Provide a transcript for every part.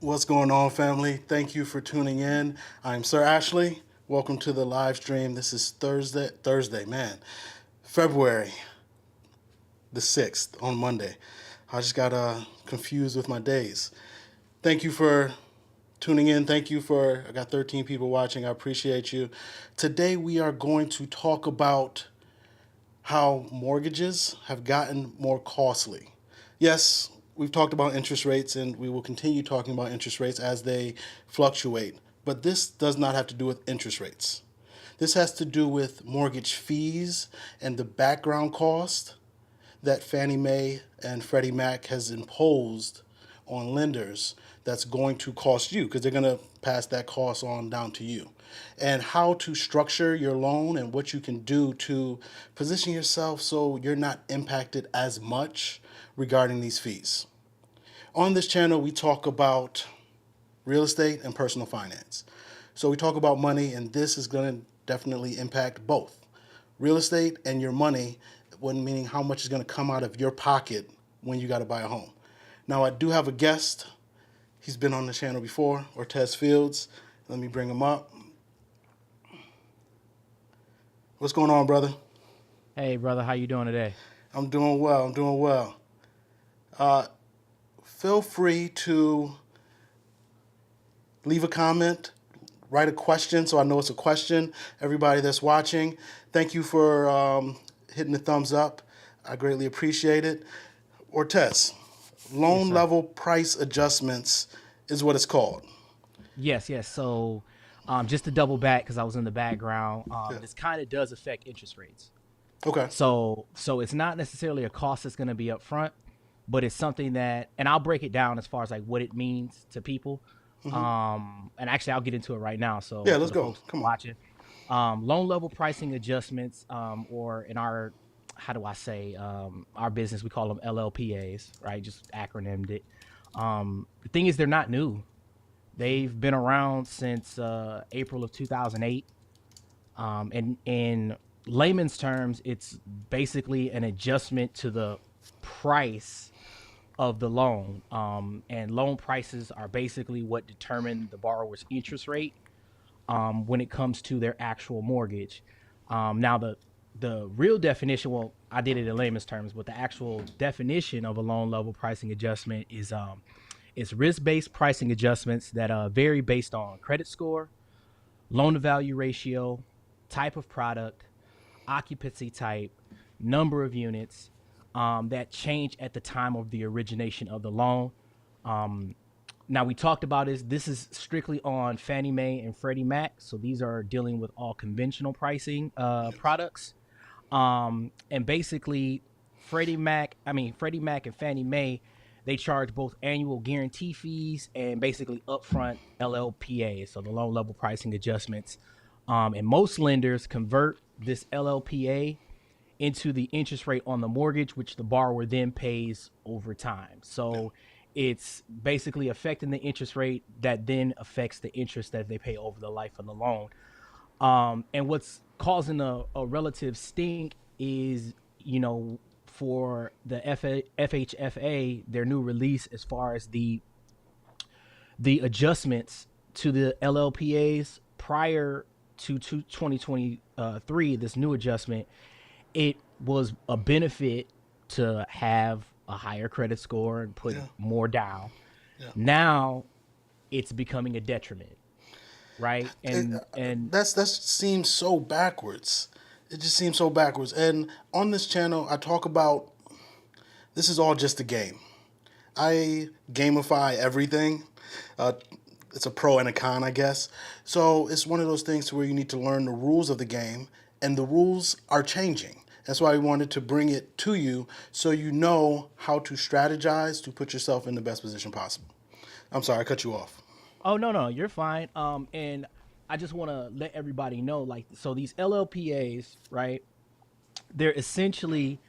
What's going on, family? Thank you for tuning in. I'm Sir Ashley. Welcome to the live stream. This is Thursday, man. February the 6th on Monday. I just got confused with my days. Thank you for tuning in. I got 13 people watching. I appreciate you. Today we are going to talk about how mortgages have gotten more costly. Yes, we've talked about interest rates and we will continue talking about interest rates as they fluctuate, but this does not have to do with interest rates. This has to do with mortgage fees and the background cost that Fannie Mae and Freddie Mac has imposed on lenders that's going to cost you because they're going to pass that cost on down to you. And how to structure your loan and what you can do to position yourself so you're not impacted as much regarding these fees. On this channel, we talk about real estate and personal finance. So we talk about money, and this is going to definitely impact both real estate and your money, when meaning how much is going to come out of your pocket when you got to buy a home. Now, I do have a guest. He's been on the channel before, Ortez Fields. Let me bring him up. What's going on, brother? Hey, brother, how you doing today? I'm doing well. Feel free to leave a comment, write a question so I know it's a question. Everybody that's watching, thank you for hitting the thumbs up. I greatly appreciate it. Ortez, Yes, loan sir. level price adjustments is what it's called. Yes. So, just to double back, because I was in the background, Yeah. this kind of does affect interest rates. Okay. So it's not necessarily a cost that's going to be up front, but it's something that, and I'll break it down as far as like what it means to people. And actually, I'll get into it right now. So Yeah, for let's the go. folks Come on. watching, loan level pricing adjustments, or in our, how do I say, our business, we call them LLPAs, right? Just acronymed it. The thing is, they're not new. They've been around since April of 2008. And in layman's terms, it's basically an adjustment to the price of the loan. And loan prices are basically what determine the borrower's interest rate when it comes to their actual mortgage. Now, the real definition, well, I did it in layman's terms, but the actual definition of a loan level pricing adjustment is it's risk-based pricing adjustments that vary based on credit score, loan to value ratio, type of product, occupancy type, number of units that change at the time of the origination of the loan. Um, Now we talked about this is strictly on Fannie Mae and Freddie Mac. So these are dealing with all conventional pricing Yes. products. And basically, Freddie Mac and Fannie Mae, they charge both annual guarantee fees and basically upfront LLPAs, so the loan level pricing adjustments. And most lenders convert this LLPA into the interest rate on the mortgage, which the borrower then pays over time. Yeah. So it's basically affecting the interest rate that then affects the interest that they pay over the life of the loan. And what's causing a relative stink is, for the FHFA, their new release as far as the adjustments to the LLPAs prior to 2023, this new adjustment, it was a benefit to have a higher credit score and put Yeah. more down. Yeah. Now it's becoming a detriment, right? It, And that seems so backwards. It just seems so backwards. And on this channel, I talk about this is all just a game. I gamify everything. Uh, it's a pro and a con, I guess. So it's one of those things where you need to learn the rules of the game, and the rules are changing. That's why we wanted to bring it to you so you know how to strategize to put yourself in the best position possible. I'm sorry, I cut you off. oh, no, you're fine. And I just want to let everybody know, like, so these LLPAs, right? They're essentially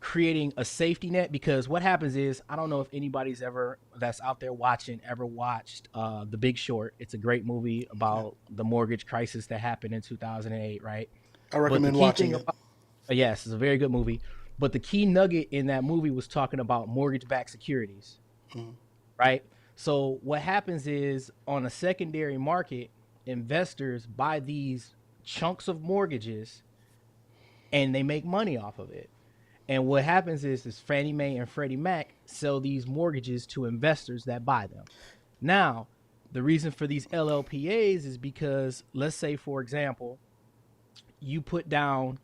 creating a safety net, because what happens is, I don't know if anybody's ever that's out there watching ever watched The Big Short. It's a great movie Yeah. about the mortgage crisis that happened in 2008, right? I But the recommend key watching thing it. about, yes, it's a very good movie. But the key nugget in that movie was talking about mortgage backed securities, Mhm. right? So what happens is on a secondary market, investors buy these chunks of mortgages and they make money off of it. And what happens is Fannie Mae and Freddie Mac sell these mortgages to investors that buy them. Now, the reason for these LLPAs is because, let's say, for example, you put down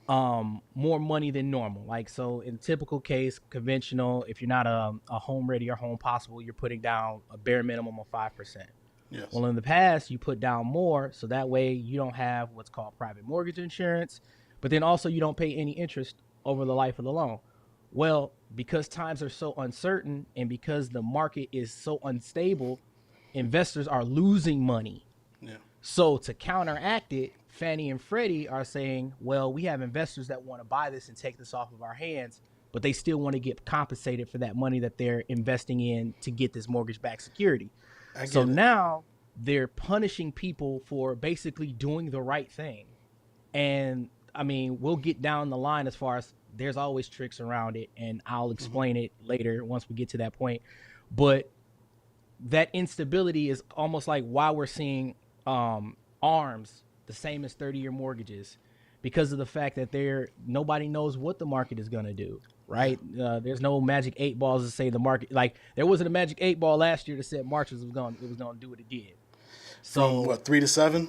more money than normal. Like, so in typical case, conventional, if you're not a home ready or home possible, you're putting down a bare minimum of 5%. Yes. Well, in the past, you put down more, so that way you don't have what's called private mortgage insurance, but then also you don't pay any interest over the life of the loan. Well, because times are so uncertain and because the market is so unstable, investors are losing money. Yeah. So to counteract it, Fannie and Freddie are saying, well, we have investors that want to buy this and take this off of our hands, but they still want to get compensated for that money that they're investing in to get this mortgage-backed security. So now they're punishing people for basically doing the right thing. And I mean, we'll get down the line as far as there's always tricks around it, and I'll explain it later once we get to that point. But that instability is almost like why we're seeing ARMs the same as 30-year mortgages, because of the fact that nobody knows what the market is going to do, right? There's no magic 8 balls to say the market, like there wasn't a magic 8 ball last year that said March was going to do what it did. So from what, 3 to 7?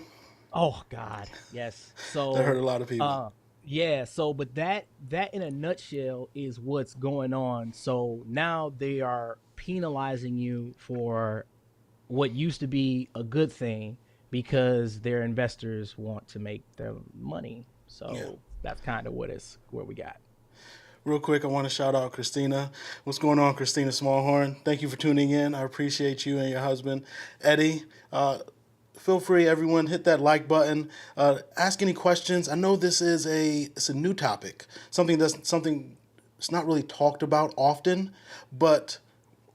Oh God, yes. So That hurt a lot of people. Yeah. So, but that in a nutshell is what's going on. So now they are penalizing you for what used to be a good thing because their investors want to make their money. So that's kind of where we got. Real quick, I want to shout out Christina. What's going on, Christina Smallhorn? Thank you for tuning in. I appreciate you and your husband, Eddie. Feel free, everyone, hit that like button. Ask any questions. I know it's a new topic, something that's not really talked about often, but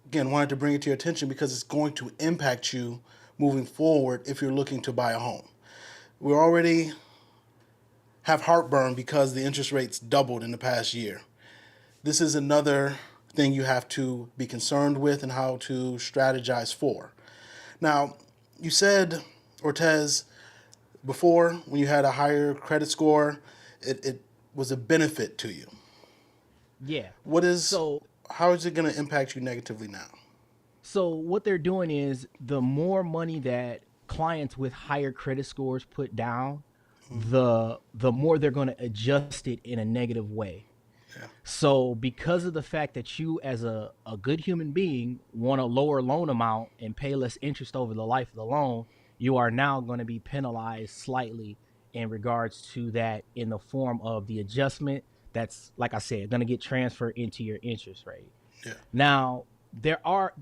again, wanted to bring it to your attention because it's going to impact you moving forward if you're looking to buy a home. We already have heartburn because the interest rates doubled in the past year. This is another thing you have to be concerned with and how to strategize for. Now, you said, Ortez, before when you had a higher credit score, it was a benefit to you. Yeah. How is it going to impact you negatively now? So what they're doing is the more money that clients with higher credit scores put down, the more they're going to adjust it in a negative way. Yeah. So because of the fact that you as a good human being want a lower loan amount and pay less interest over the life of the loan, you are now going to be penalized slightly in regards to that in the form of the adjustment that's, like I said, going to get transferred into your interest rate. Yeah. Now, there are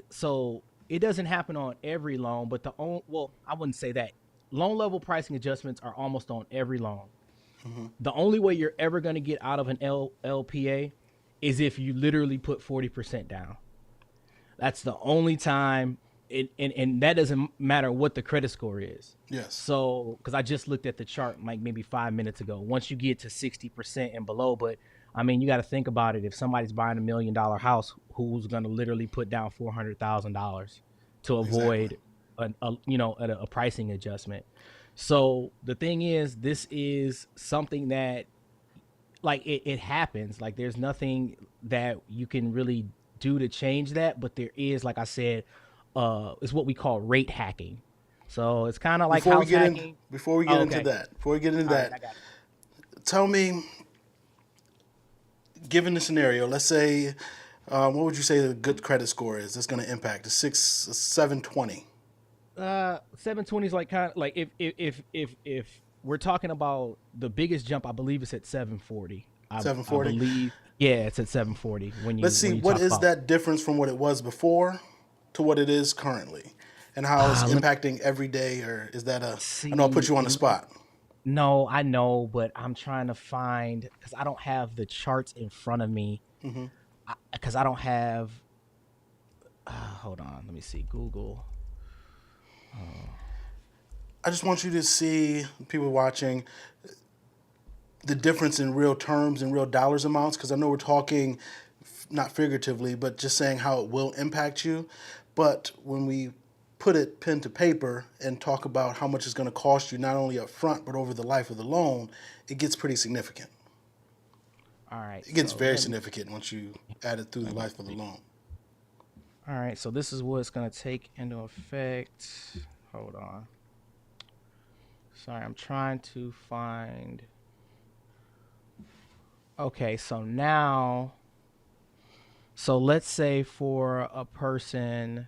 so it doesn't happen on every loan, but I wouldn't say that. Loan level pricing adjustments are almost on every loan. Mm-hmm. The only way you're ever going to get out of an LPA is if you literally put 40% down. That's the only time, and that doesn't matter what the credit score is. Yes. So, because I just looked at the chart like maybe 5 minutes ago. Once you get to 60% and below, but I mean, you got to think about it. If somebody's buying $1 million house, who's going to literally put down $400,000 to avoid a pricing adjustment? So the thing is, this is something that, like, it happens. Like, there's nothing that you can really do to change that, but there is, like I said, it's what we call rate hacking. So it's kind of like house hacking. Before we get into that, tell me, given the scenario, let's say, what would you say the good credit score is that's going to impact a 720? 720 is like kind of like if we're talking about the biggest jump, I believe it's at 740. 740. I believe, yeah, it's at 740. Let's see, what is that difference from what it was before to what it is currently, and how it's impacting every day, or is that I know I put you on the spot. No, I know, but I'm trying to find, because I don't have the charts in front of me. Because I don't have. Hold on, let me see. Google. I just want you to see, people watching, the difference in real terms and real dollars amounts, because I know we're talking not figuratively, but just saying how it will impact you. But when we put it pen to paper and talk about how much it's going to cost you, not only up front, but over the life of the loan, it gets pretty significant. All right, It gets so very significant once you add it through the let me life of the see. loan. All right, so this is what it's gonna take into effect. Hold on. Sorry, I'm trying to find. Okay, so now, so let's say for a person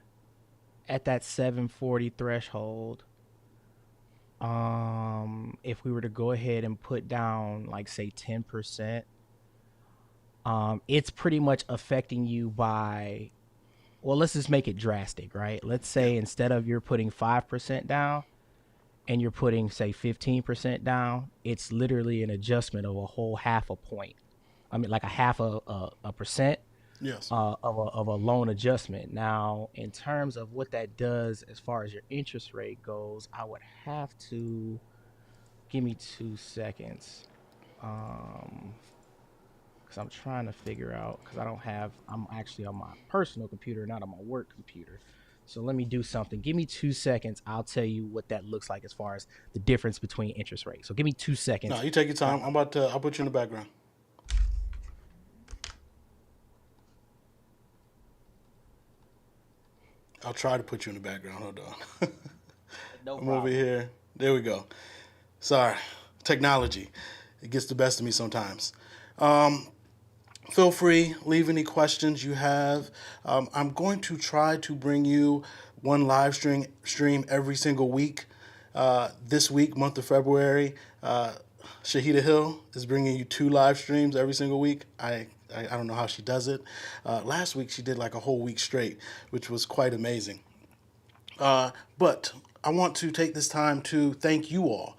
at that 740 threshold, if we were to go ahead and put down like say 10%, it's pretty much affecting you by, well, let's just make it drastic, right? Let's Yeah. say instead of you're putting 5% down and you're putting say 15% down, it's literally an adjustment of a whole half a point. I mean, like a half a percent Yes. of a loan adjustment. Now, in terms of what that does as far as your interest rate goes, I would have to give me 2 seconds. Because I'm trying to figure out, because I don't have, I'm actually on my personal computer, not on my work computer. So let me do something. Give me 2 seconds. I'll tell you what that looks like as far as the difference between interest rates. So give me two No, seconds. you take your time. I'll put you in the background. I'll try to put you in the background. Hold on. No I'm over problem. here. There we go. Sorry. Technology. It gets the best of me sometimes. Um, Feel free, leave any questions you have. I'm going to try to bring you one live stream every single week. This week, month of February, Shahida Hill is bringing you 2 live streams every single week. I don't know how she does it. Last week, she did like a whole week straight, which was quite amazing. But I want to take this time to thank you all.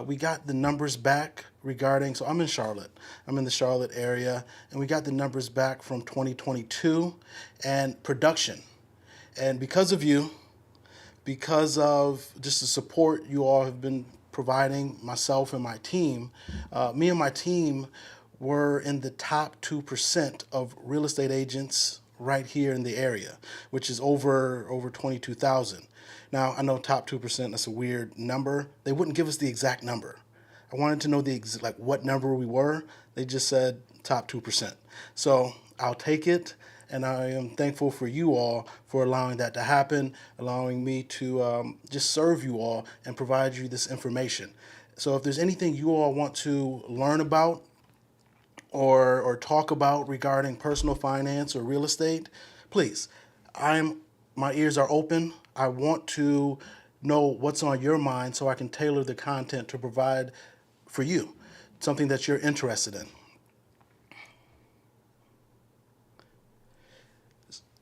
We got the numbers back regarding, so I'm in Charlotte. I'm in the Charlotte area, and we got the numbers back from 2022 and production. And because of you, because of just the support you all have been providing myself and my team, me and my team were in the top 2% of real estate agents right here in the area, which is over 22,000. Now, I know top 2%, that's a weird number. They wouldn't give us the exact number. I wanted to know like what number we were. They just said top 2%. So I'll take it, and I am thankful for you all for allowing that to happen, allowing me to just serve you all and provide you this information. So if there's anything you all want to learn about or talk about regarding personal finance or real estate, please, I'm my ears are open. I want to know what's on your mind so I can tailor the content to provide for you something that you're interested in.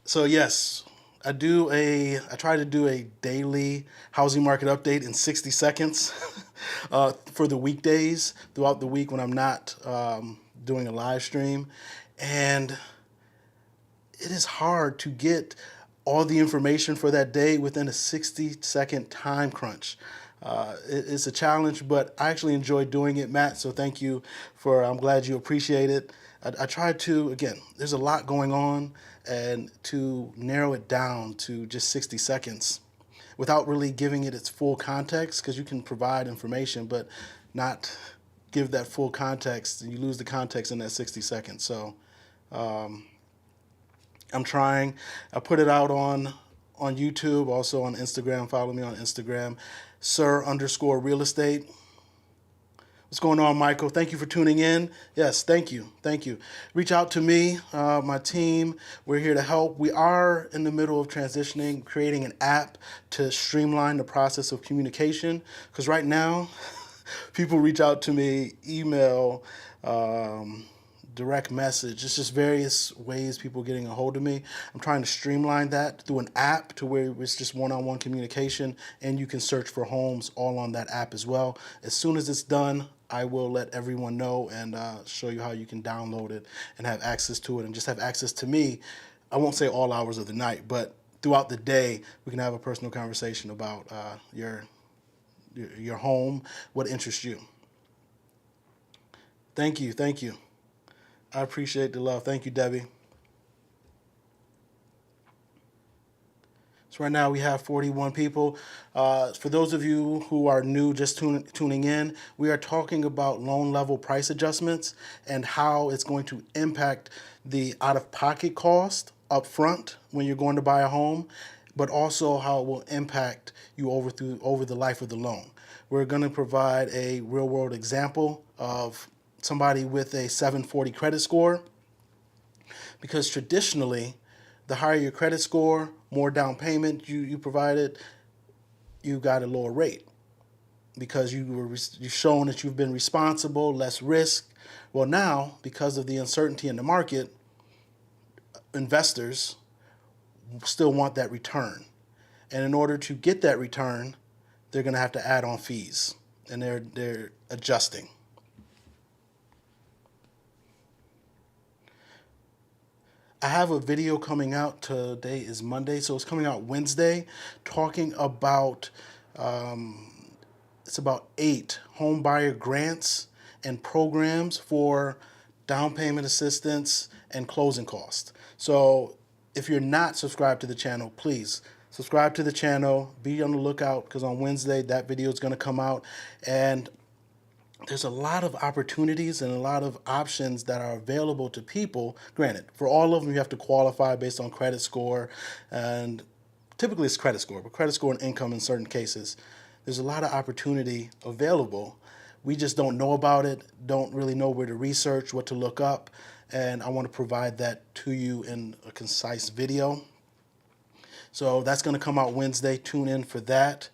So yes, I try to do a daily housing market update in 60 seconds for the weekdays throughout the week when I'm not doing a live stream. And it is hard to get all the information for that day within a 60-second time crunch. It's a challenge, but I actually enjoy doing it, Matt. So thank you I'm glad you appreciate it. I try to, again, there's a lot going on, and to narrow it down to just 60 seconds without really giving it its full context, because you can provide information, but not give that full context, and you lose the context in that 60 seconds. So I'm trying. I put it out on YouTube, also on Instagram. Follow me on Instagram, Sir_real estate. What's going on, Michael? Thank you for tuning in. Yes, thank you. Thank you. Reach out to me, my team. We're here to help. We are in the middle of transitioning, creating an app to streamline the process of communication. Because right now, people reach out to me, email, direct message. It's just various ways people getting a hold of me. I'm trying to streamline that through an app to where it's just one-on-one communication, and you can search for homes all on that app as well. As soon as it's done, I will let everyone know and show you how you can download it and have access to it, and just have access to me. I won't say all hours of the night, but throughout the day, we can have a personal conversation about your home, what interests you. Thank you. Thank you. I appreciate the love. Thank you, Debbie. So right now we have 41 people. For those of you who are new, just tuning in, we are talking about loan level price adjustments and how it's going to impact the out-of-pocket cost up front when you're going to buy a home, but also how it will impact you over the life of the loan. We're going to provide a real-world example of somebody with a 740 credit score, because traditionally, the higher your credit score, more down payment you provided, you got a lower rate because you've shown that you've been responsible, less risk. Well, now, because of the uncertainty in the market, investors still want that return. And in order to get that return, they're going to have to add on fees, and they're adjusting. I have a video coming out. Today is Monday, so it's coming out Wednesday, talking about it's about 8 home buyer grants and programs for down payment assistance and closing costs. So if you're not subscribed to the channel, please subscribe to the channel. Be on the lookout, because on Wednesday that video is going to come out, and there's a lot of opportunities and a lot of options that are available to people. Granted, for all of them, you have to qualify based on credit score, and typically it's credit score, but credit score and income in certain cases. There's a lot of opportunity available. We just don't know about it, don't really know where to research, what to look up, and I want to provide that to you in a concise video. So that's going to come out Wednesday. Tune in for that.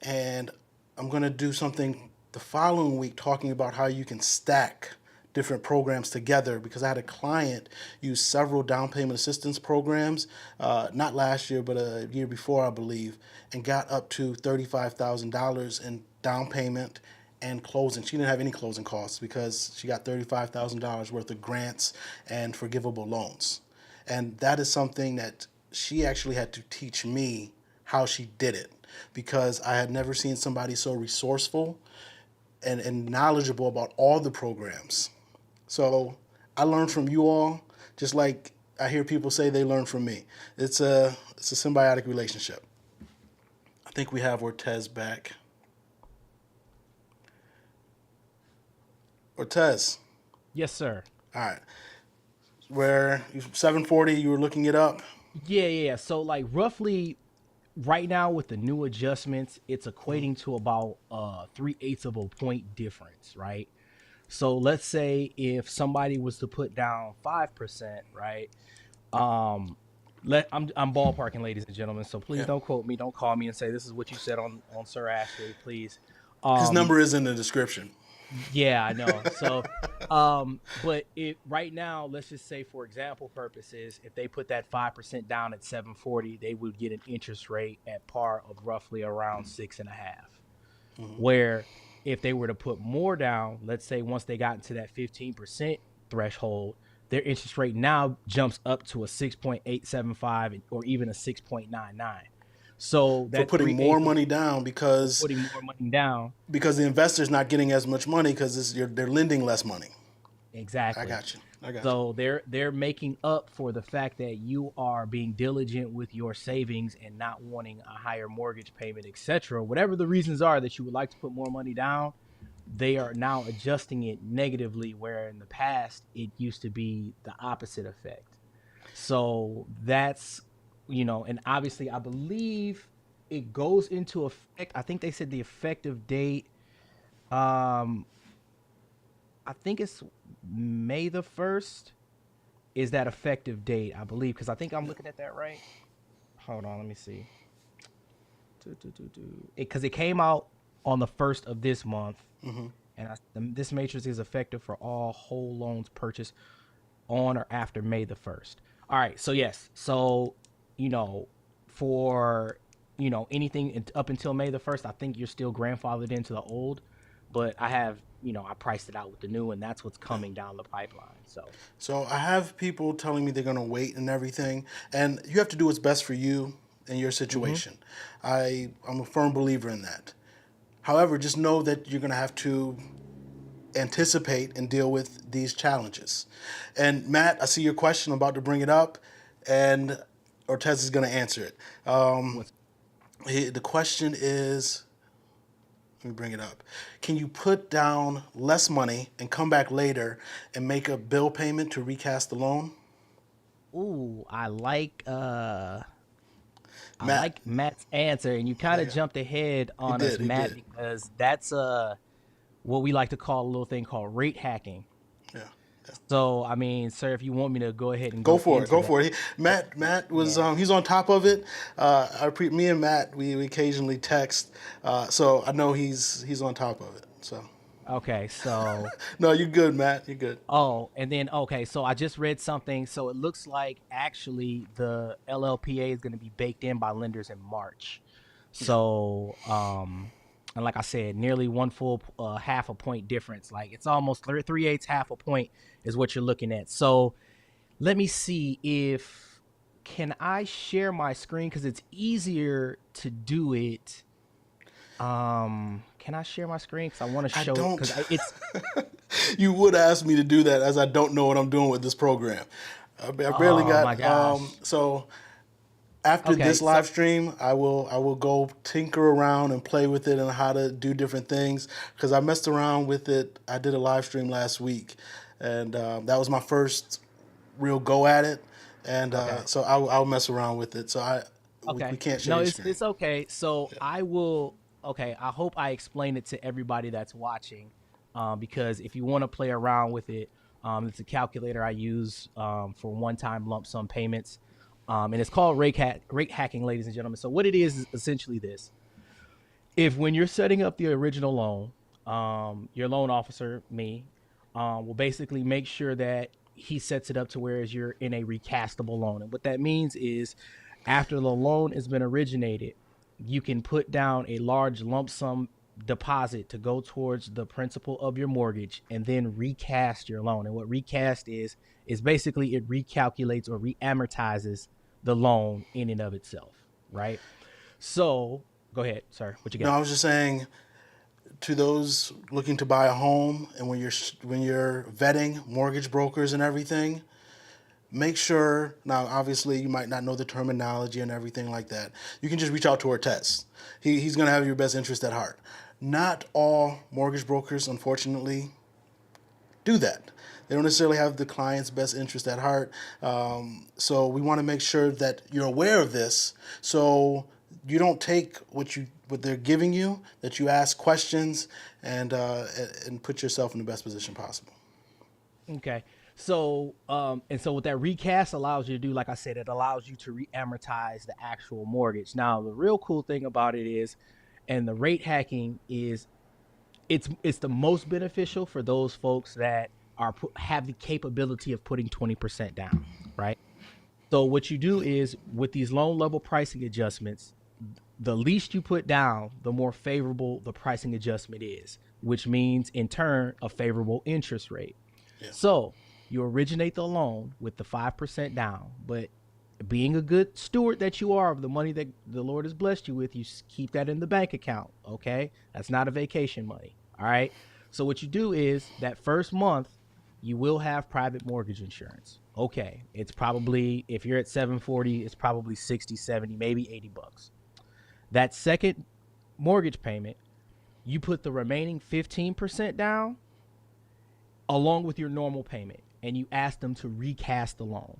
And I'm going to do something the following week talking about how you can stack different programs together, because I had a client use several down payment assistance programs, not last year, but a year before, I believe, and got up to $35,000 in down payment and closing. She didn't have any closing costs because she got $35,000 worth of grants and forgivable loans. And that is something that she actually had to teach me how she did it, because I had never seen somebody so resourceful and knowledgeable about all the programs. So I learned from you all, just like I hear people say they learn from me. It's a symbiotic relationship. I think we have Ortez back. Ortez. Yes, sir. All right. Where 740, you were looking it up. Yeah. So like roughly right now with the new adjustments, it's equating to about 3/8 of a point difference, right? So let's say if somebody was to put down 5%, right? I'm ballparking, ladies and gentlemen. So please Yeah. don't quote me, don't call me and say this is what you said on Sir Ashley, please. His number is in the description. Yeah, I know. So, but it right now, let's just say for example purposes, if they put that 5% down at 740, they would get an interest rate at par of roughly around 6.5. Where if they were to put more down, let's say once they got into that 15% threshold, their interest rate now jumps up to a 6.875 or even a 6.99. So For that putting 3/8 more money down, because putting more money down. the investor's not getting as much money because they're lending less money. I Exactly. got you. I got you. So they're making up for the fact that you are being diligent with your savings and not wanting a higher mortgage payment, etc. Whatever the reasons are that you would like to put more money down, they are now adjusting it negatively, where in the past it used to be the opposite effect. So that's, and obviously I believe it goes into effect. I think they said the effective date. Um, I think it's May the 1st is that effective date, I believe, because I think I'm looking at that right. Hold on, let me see. Because it came out on the 1st of this month, and this matrix is effective for all whole loans purchased on or after May the 1st. All right, so yes, so for anything up until May the 1st, I think you're still grandfathered into the old, but I priced it out with the new, and that's what's coming down the pipeline. So I have people telling me they're going to wait and everything, and you have to do what's best for you and your situation. I'm a firm believer in that. However, just know that you're going to have to anticipate and deal with these challenges. And Matt, I see your question. I'm about to bring it up, and Ortez is going to answer it. What's The question is, let me bring it up. Can you put down less money and come back later and make a bill payment to recast the loan? Ooh, I Matt, like Matt's answer, and you kind of yeah, jumped ahead he on us, did, he Matt, did. because that's what we like to call a little thing called rate hacking. Yeah, yeah. So, I mean, sir, if you want me to go ahead and Go go for it. into Go that, for it. Matt was yeah. he's on top of it. Me and Matt we occasionally text, so I know he's on top of it. So Okay, so no, you're good, Matt. You're good. and then okay, so I just read something. So it looks like actually the LLPA is going to be baked in by lenders in March. Yeah. So and like I said, nearly one full half a point difference. Like it's almost 3/8 half a point is what you're looking at. So let me see if can I share my screen because it's easier to do it. Can I share my screen because I want to I show because don't. it's You would ask me to do that, as I don't know what I'm doing with this program. I barely oh my got. gosh. So after Okay, this so live stream, I will go tinker around and play with it and how to do different things because I messed around with it. I did a live stream last week, and that was my first real go at it. And okay. so I'll mess around with it. So we Okay. can't share No, your it's screen. okay. So I will okay, I hope I explain it to everybody that's watching. Because if you want to play around with it, it's a calculator I use for one-time lump sum payments. And it's called rate hacking, ladies and gentlemen. So what it is essentially this. If when you're setting up the original loan, your loan officer, me, will basically make sure that he sets it up to where you're in a recastable loan. And what that means is after the loan has been originated, you can put down a large lump sum deposit to go towards the principal of your mortgage and then recast your loan. And what recast is basically it recalculates or reamortizes the loan in and of itself, right? So go ahead, sir. What you No, got? I was just saying to those looking to buy a home and when you're vetting mortgage brokers and everything, make sure. Now obviously you might not know the terminology and everything like that. You can just reach out to Ortez. He's going to have your best interest at heart. Not all mortgage brokers, unfortunately, do that. They don't necessarily have the client's best interest at heart. So we want to make sure that you're aware of this, so you don't take what they're giving you. That you ask questions and put yourself in the best position possible. Okay. So, and so what that recast allows you to do, like I said, it allows you to re-amortize the actual mortgage. Now, the real cool thing about it is, and the rate hacking is, it's the most beneficial for those folks that have the capability of putting 20% down, right? So what you do is with these loan level pricing adjustments, the least you put down, the more favorable the pricing adjustment is, which means in turn a favorable interest rate. Yeah. So you originate the loan with the 5% down, but being a good steward that you are of the money that the Lord has blessed you with, you keep that in the bank account. Okay. That's not a vacation money. All right. So what you do is that first month, you will have private mortgage insurance. Okay. It's probably, if you're at 740, it's probably 60, 70, maybe $80. That second mortgage payment, you put the remaining 15% down along with your normal payment and you ask them to recast the loan.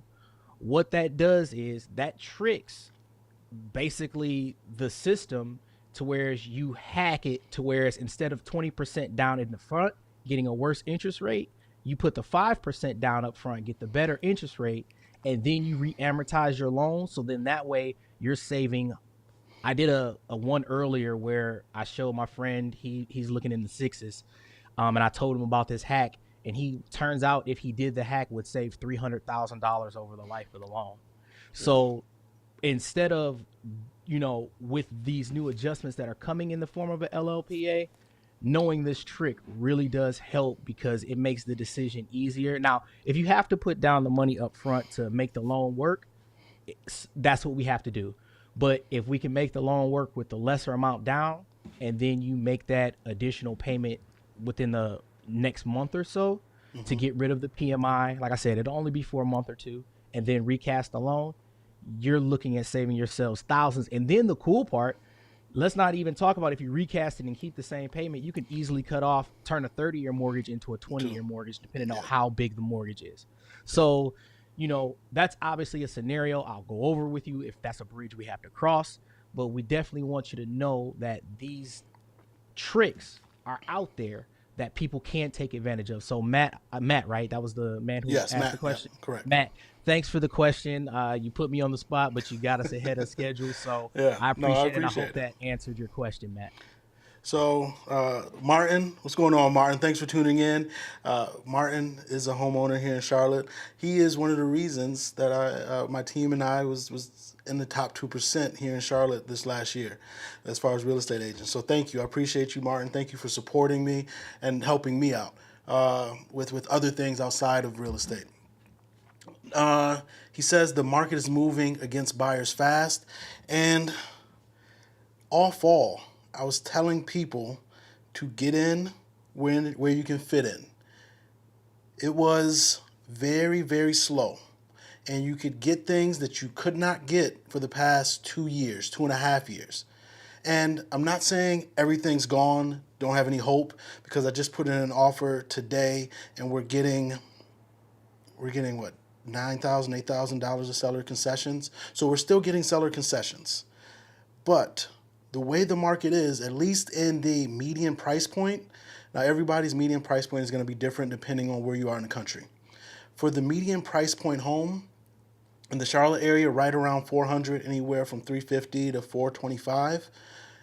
What that does is that tricks basically the system to where you hack it to where instead of 20% down in the front getting a worse interest rate, you put the 5% down up front, get the better interest rate, and then you re-amortize your loan. So then that way you're saving. I did a one earlier where I showed my friend he's looking in the sixes, and I told him about this hack, and he turns out if he did the hack would save $300,000 over the life of the loan. So instead of with these new adjustments that are coming in the form of an LLPA, knowing this trick really does help because it makes the decision easier. Now, if you have to put down the money up front to make the loan work, that's what we have to do. But if we can make the loan work with the lesser amount down, and then you make that additional payment within the next month or so to Mm-hmm. get rid of the PMI, like I said, it'll only be for a month or two, and then recast the loan, you're looking at saving yourselves thousands. And then the cool part, let's not even talk about if you recast it and keep the same payment, you can easily turn a 30-year mortgage into a Too. 20-year mortgage, depending on Yeah. how big the mortgage is. Yeah. So, that's obviously a scenario I'll go over with you if that's a bridge we have to cross. But we definitely want you to know that these tricks are out there that people can't take advantage of. So Matt, right? That was the man who Yes, asked the Matt. Yeah, question. correct. Matt, thanks for the question. You put me on the spot, but you got us ahead of schedule. So Yeah. I No, I appreciate it. And I appreciate hope it. that answered your question, Matt. So, Martin, what's going on, Martin? Thanks for tuning in. Martin is a homeowner here in Charlotte. He is one of the reasons that my team and I was in the top 2% here in Charlotte this last year, as far as real estate agents. So, thank you. I appreciate you, Martin. Thank you for supporting me and helping me out with other things outside of real estate. He says the market is moving against buyers fast, and all fall, I was telling people to get in where you can fit in. It was very, very slow. And you could get things that you could not get for the past 2 years, 2.5 years. And I'm not saying everything's gone, don't have any hope, because I just put in an offer today and we're getting what, $9,000, $8,000 of seller concessions. So we're still getting seller concessions. But the way the market is, at least in the median price point, now everybody's median price point is going to be different depending on where you are in the country. For the median price point home in the Charlotte area, right around 400, anywhere from 350 to 425,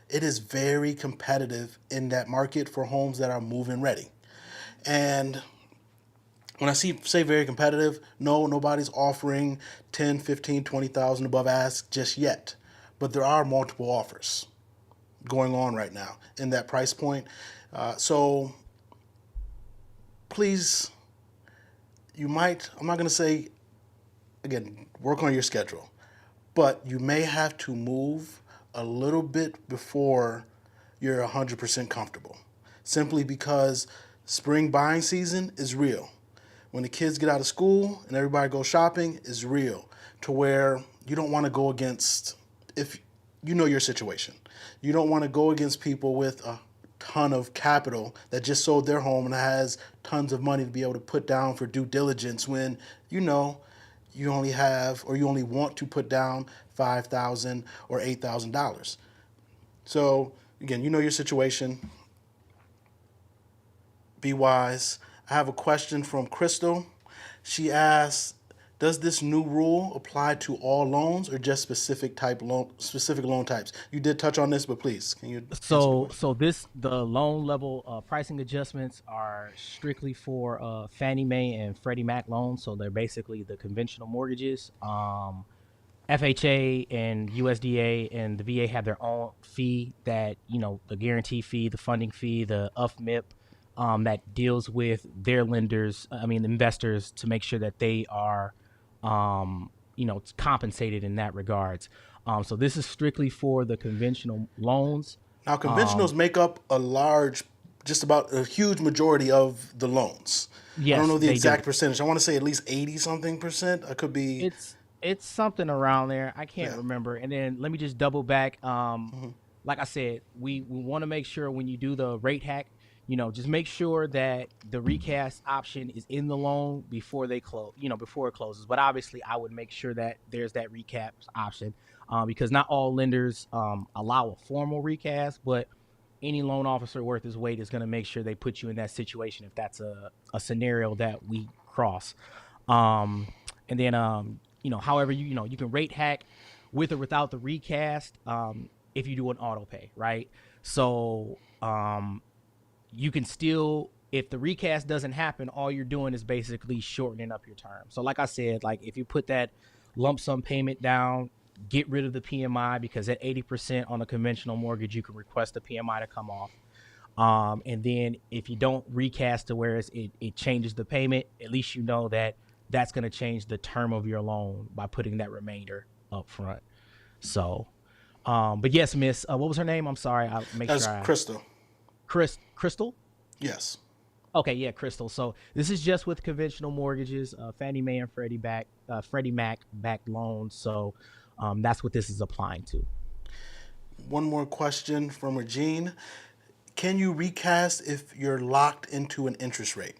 it is very competitive in that market for homes that are move-in ready. And when I say very competitive, no, nobody's offering 10, 15, 20,000 above ask just yet. But there are multiple offers going on right now in that price point. So please, I'm not going to say, again, work on your schedule, but you may have to move a little bit before you're 100% comfortable, simply because spring buying season is real. When the kids get out of school and everybody goes shopping is real, to where you don't want to go against, if you know your situation, you don't want to go against people with a ton of capital that just sold their home and has tons of money to be able to put down for due diligence, when you only have, or you only want to put down $5,000 or $8,000. So again, you know your situation. Be wise. I have a question from Crystal. She asks, does this new rule apply to all loans or just specific loan types? You did touch on this, but please, can you answer the So, question? so this the loan level pricing adjustments are strictly for Fannie Mae and Freddie Mac loans. So they're basically the conventional mortgages. FHA and USDA and the VA have their own fee, that the guarantee fee, the funding fee, the UFMIP, that deals with their lenders, I mean investors, to make sure that they are compensated in that regards. So this is strictly for the conventional loans. Now, conventionals make up just about a huge majority of the loans. I don't Yes, know the they do. exact percentage. I want to say at least 80 something percent. I could be, It's something around there. I can't yeah. remember. And then let me just double back. Like I said, we want to make sure when you do the rate hack, just make sure that the recast option is in the loan before they close, before it closes. But obviously, I would make sure that there's that recast option, because not all lenders allow a formal recast, but any loan officer worth his weight is going to make sure they put you in that situation if that's a scenario that we cross. Um, and then however you can rate hack with or without the recast, if you do an auto pay, right? So you can still, if the recast doesn't happen, all you're doing is basically shortening up your term. So like I said, like if you put that lump sum payment down, get rid of the PMI, because at 80% on a conventional mortgage, you can request the PMI to come off. And then if you don't recast to where it changes the payment, at least you know that that's going to change the term of your loan by putting that remainder up front. So, but yes, Miss, what was her name? I'm sorry. I'll make That's sure Crystal. Crystal. Yes. Okay, yeah, Crystal. So this is just with conventional mortgages, Fannie Mae and Freddie Mac backed loans. So that's what this is applying to. One more question from Regine. Can you recast if you're locked into an interest rate?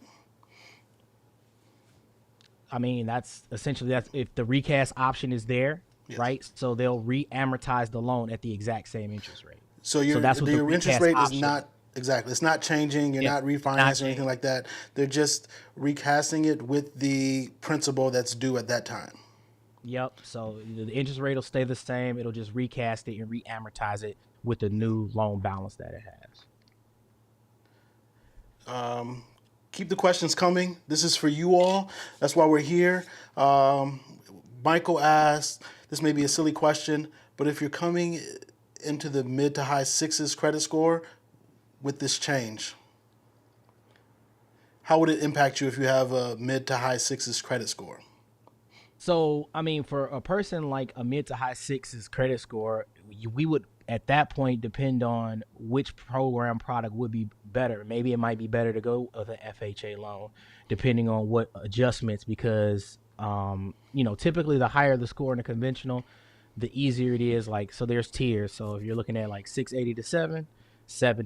I mean, that's if the recast option is there, Yes. right? So they'll re-amortize the loan at the exact same interest rate. So So that's what the your interest recast rate is option. not exactly. It's not changing. You're Yeah, not not refinancing or anything change. like that. They're just recasting it with the principal that's due at that time. Yep. So the interest rate will stay the same. It'll just recast it and re-amortize it with the new loan balance that it has. Keep the questions coming. This is for you all. That's why we're here. Michael asked, this may be a silly question, but if you're coming into the mid to high sixes credit score with this change, how would it impact you if you have a mid to high sixes credit score? So, I mean, for a person like a mid to high sixes credit score, we would at that point depend on which program product would be better. Maybe it might be better to go with an FHA loan, depending on what adjustments, because typically the higher the score in a conventional, the easier it is. Like, so there's tiers. So if you're looking at like 680 to 7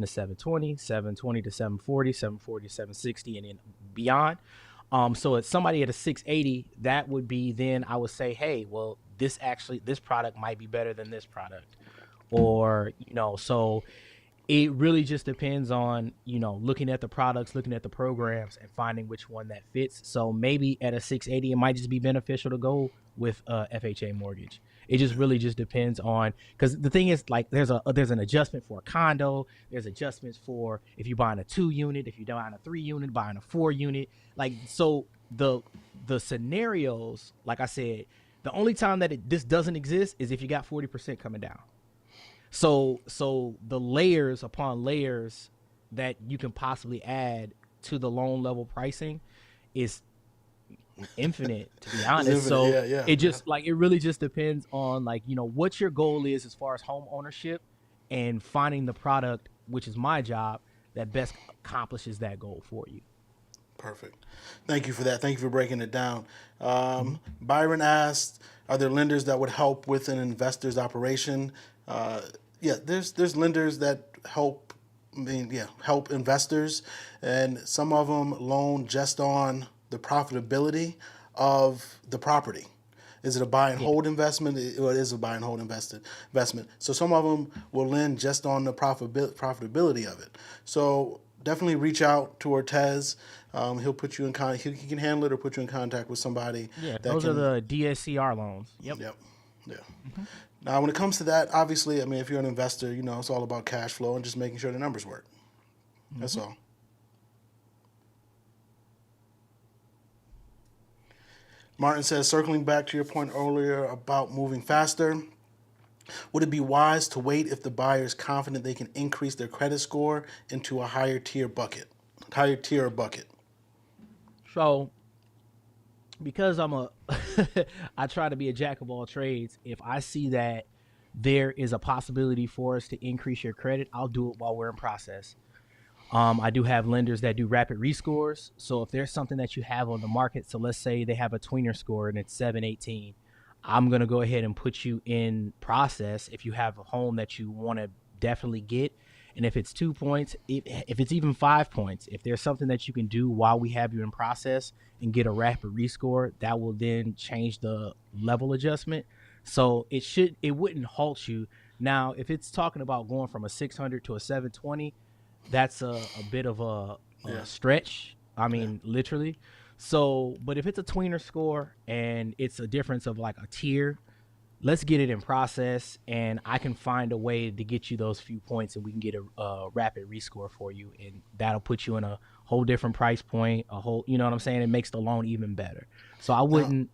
to 720, 720 to 740, 740 to 760, and then beyond. So it's somebody at a 680, that would be, then I would say, hey, well, this product might be better than this product. Or, so it really just depends on, looking at the products, looking at the programs and finding which one that fits. So maybe at a 680, it might just be beneficial to go with a FHA mortgage. It just really just depends on, because the thing is, like, there's an adjustment for a condo. There's adjustments for if you're buying a 2 unit, if you're buying a 3 unit, buying a 4 unit. Like, so the scenarios, like I said, the only time that this doesn't exist is if you got 40% coming down. So the layers upon layers that you can possibly add to the loan level pricing is infinite, to be honest. So Yeah, yeah, it yeah. just, like, it really just depends on, like, what your goal is as far as home ownership, and finding the product, which is my job, that best accomplishes that goal for you. Perfect. Thank you for that. Thank you for breaking it down. Byron asked, "Are there lenders that would help with an investor's operation?" Yeah, there's lenders that help. I mean, yeah, help investors, and some of them loan just on the profitability of the property. Is it a buy and Yeah. hold investment? Well, it is a buy and hold investment. So some of them will lend just on the profitability of it. So definitely reach out to Ortez. He'll put you in contact. He can handle it or put you in contact with somebody Yeah, that those are can. the DSCR loans. Yep. Yep. Yeah. Now, when it comes to that, obviously, I mean, if you're an investor, it's all about cash flow and just making sure the numbers work. That's all. Martin says, circling back to your point earlier about moving faster, would it be wise to wait if the buyer is confident they can increase their credit score into a higher tier or bucket? So, because I try to be a jack of all trades. If I see that there is a possibility for us to increase your credit, I'll do it while we're in process. I do have lenders that do rapid rescores. So if there's something that you have on the market, so let's say they have a tweener score and it's 718, I'm going to go ahead and put you in process if you have a home that you want to definitely get. And if it's 2 points, if it's even 5 points, if there's something that you can do while we have you in process and get a rapid rescore, that will then change the level adjustment. So it wouldn't halt you. Now, if it's talking about going from a 600 to a 720, that's a bit of a Yeah. stretch. I Yeah. mean, literally. So, but if it's a tweener score and it's a difference of like a tier, let's get it in process, and I can find a way to get you those few points, and we can get a rapid rescore for you, and that'll put you in a whole different price point. You know what I'm saying? It makes the loan even better. So I Now, wouldn't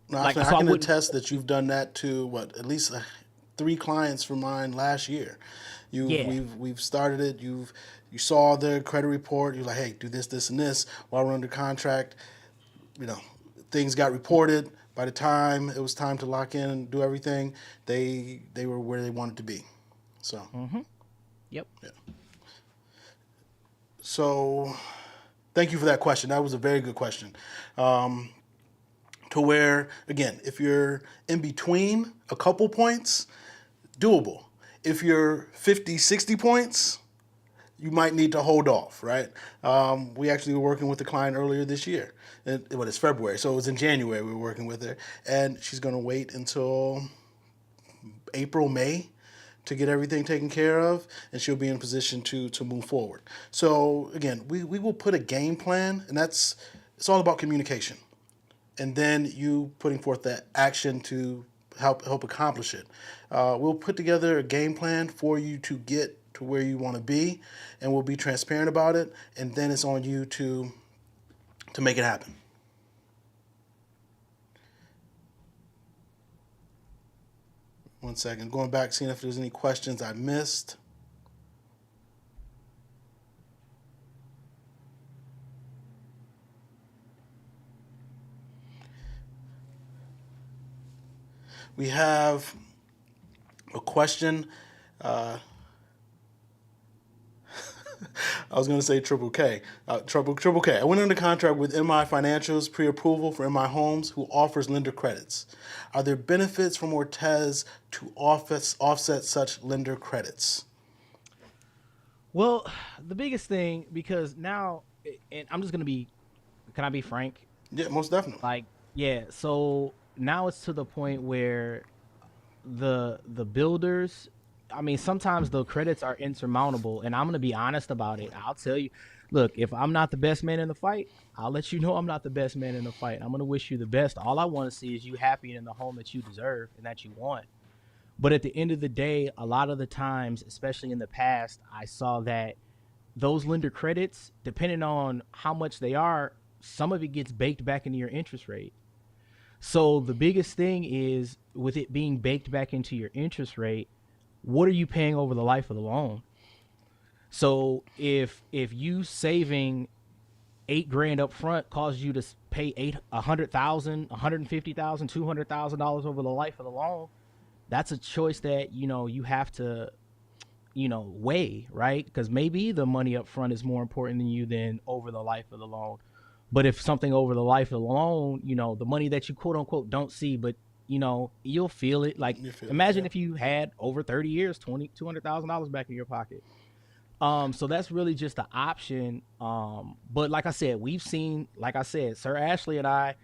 now like. I So I can wouldn't. attest that you've done that to at least 3 clients from mine last year. Yeah. We've started it. You saw the credit report. You're like, hey, do this, this, and this while we're under contract. You know, things got reported. By the time it was time to lock in and do everything, they were where they wanted to be. So Mm-hmm. Yep. yeah. So Thank you for that question. That was a very good question. Um, to where, again, if you're in between a couple points, doable. If you're 50, 60 points, you might need to hold off, right? We actually were working with the client earlier this year. It's February, so it was in January we were working with her, and she's going to wait until April, May to get everything taken care of, and she'll be in position to move forward. So again, we will put a game plan, and it's all about communication, and then you putting forth that action to help accomplish it. We'll put together a game plan for you to get to where you want to be, and we'll be transparent about it, and then it's on you to make it happen. One second, going back, seeing if there's any questions I missed. We have a question. I was going to say triple K. Triple K. I went under contract with MI Financials pre-approval for MI Homes, who offers lender credits. Are there benefits from Ortez to offset such lender credits? Well, the biggest thing, because now, and I'm just gonna be, can I be frank? Yeah, most definitely. Like, yeah. So now it's to the point where the builders, I mean, sometimes the credits are insurmountable, and I'm gonna be honest about it. I'll tell you, look, if I'm not the best man in the fight, I'll let you know I'm not the best man in the fight. I'm gonna wish you the best. All I want to see is you happy in the home that you deserve and that you want. But at the end of the day, a lot of the times, especially in the past, I saw that those lender credits, depending on how much they are, some of it gets baked back into your interest rate. So the biggest thing is, with it being baked back into your interest rate, what are you paying over the life of the loan? So if you saving 8 grand up front causes you to pay 100,000, 150,000, $200,000 over the life of the loan, that's a choice that you have to weigh, right? Because maybe the money up front is more important than you than over the life of the loan. But if something over the life of the loan, the money that you quote unquote don't see, but you'll feel it. Like, You feel it, imagine yeah. if you had over 30 years, $200,000 back in your pocket. So that's really just the option. But like I said, we've seen, like I said, Sir Ashley and I,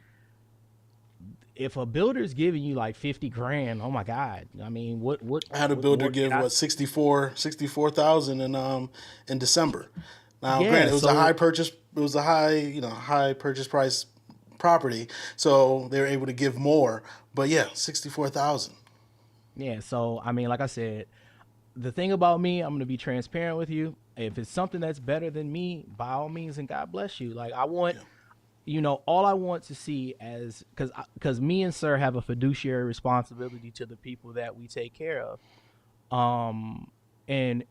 if a builder's giving you like 50 grand, oh my God. I mean, I had a what builder more can give I? 64,000 in December. Now, granted, Yeah. it was a high So purchase. It was a high purchase price property, so they were able to give more. But yeah, 64,000. yeah. So I mean, like I said, the thing about me, I'm gonna be transparent with you. If it's something that's better than me, by all means, and God bless you. Like, I want, Yeah. all I want to see, as because me and Sir have a fiduciary responsibility to the people that we take care of. Um, and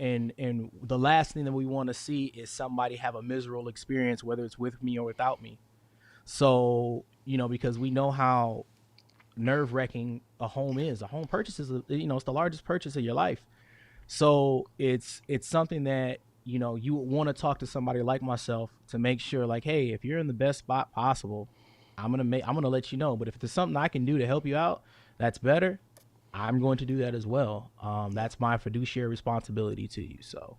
the last thing that we want to see is somebody have a miserable experience, whether it's with me or without me. So, because we know how nerve wracking a home is. A home purchase is, it's the largest purchase of your life. So it's something that you would want to talk to somebody like myself to make sure, like, hey, if you're in the best spot possible, I'm gonna let you know. But if there's something I can do to help you out, that's better. I'm going to do that as well. That's my fiduciary responsibility to you. So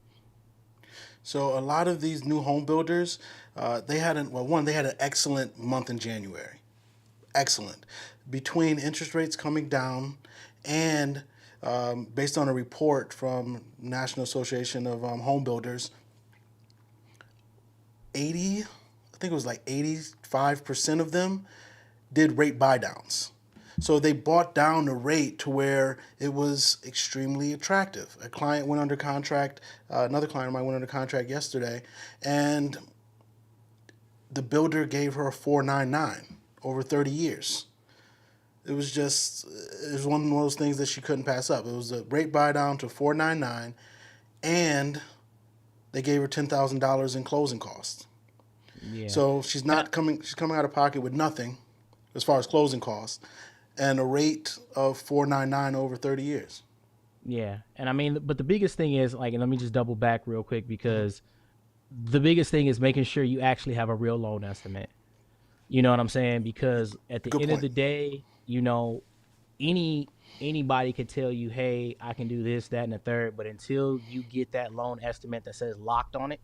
So a lot of these new home builders, they had an excellent month in January. Excellent. Between interest rates coming down and based on a report from National Association of Home Builders, 80, I think it was like 85% of them did rate buy downs. So they bought down the rate to where it was extremely attractive. A client went under contract, another client of mine went under contract yesterday, and the builder gave her a 499 over 30 years. It was one of those things that she couldn't pass up. It was a rate buy down to 499, and they gave her $10,000 in closing costs. yeah, So and she's coming out of pocket with nothing as far as closing costs, and a rate of 499 over 30 years. yeah, and I mean, but the biggest thing is, like, and let me just double back real quick, Mm-hmm. because The biggest thing is making sure you actually have a real loan estimate. You know what I'm saying? Because at the Good end of point. the day, any anybody could tell you, hey, I can do this, that, and the third, but until you get that loan estimate that says locked on it,